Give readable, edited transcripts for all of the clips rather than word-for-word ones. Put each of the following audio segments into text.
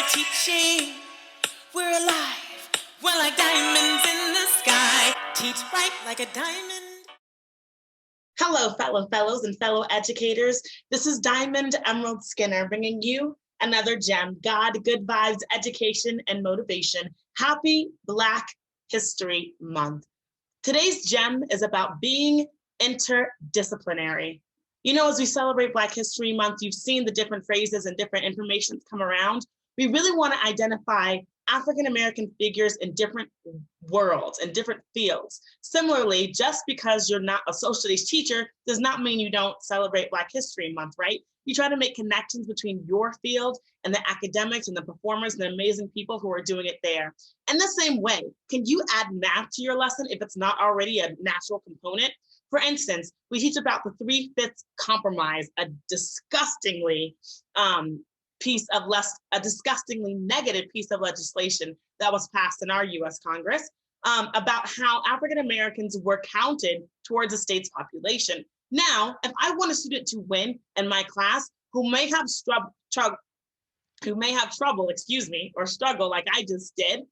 we're teaching, we're alive, we're like diamonds in the sky. Teach right like a diamond. Hello, fellow fellows and fellow educators. This is Diamond Emerald Skinner bringing you another gem, God, good vibes, education, and motivation. Happy Black History Month. Today's gem is about being interdisciplinary. You know, as we celebrate Black History Month, you've seen the different phrases and different informations come around. We really want to identify African-American figures in different worlds and different fields. Similarly, just because you're not a social studies teacher does not mean you don't celebrate Black History Month, right? You try to make connections between your field and the academics and the performers and the amazing people who are doing it there. In the same way, can you add math to your lesson if it's not already a natural component? For instance, we teach about the 3/5 compromise, a disgustingly disgustingly negative piece of legislation that was passed in our US Congress about how African Americans were counted towards the state's population. Now, if I want a student to win in my class who may have trouble, or struggle like I just did,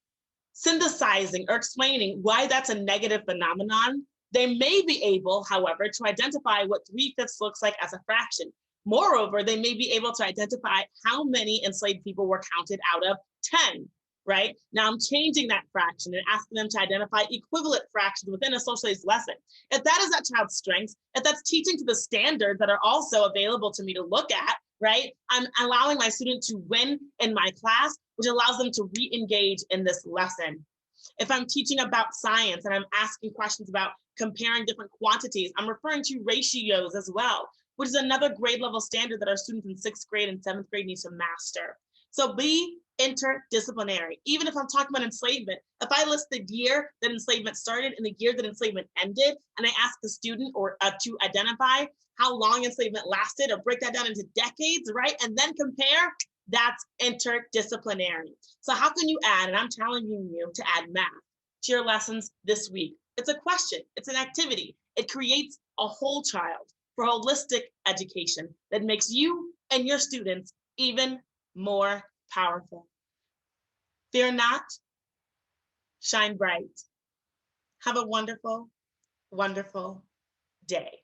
synthesizing or explaining why that's a negative phenomenon, they may be able, however, to identify what 3/5 looks like as a fraction. Moreover, they may be able to identify how many enslaved people were counted out of 10, right? Now I'm changing that fraction and asking them to identify equivalent fractions within a social studies lesson. If that is that child's strengths, if that's teaching to the standards that are also available to me to look at, right? I'm allowing my student to win in my class, which allows them to re-engage in this lesson. If I'm teaching about science and I'm asking questions about comparing different quantities, I'm referring to ratios as well, which is another grade level standard that our students in 6th grade and 7th grade need to master. So be interdisciplinary. Even if I'm talking about enslavement, if I list the year that enslavement started and the year that enslavement ended, and I ask the student to identify how long enslavement lasted or break that down into decades, right? And then compare, that's interdisciplinary. So how can you add, and I'm challenging you to add math to your lessons this week. It's a question, it's an activity. It creates a whole child for holistic education that makes you and your students even more powerful. Fear not, shine bright. Have a wonderful, wonderful day.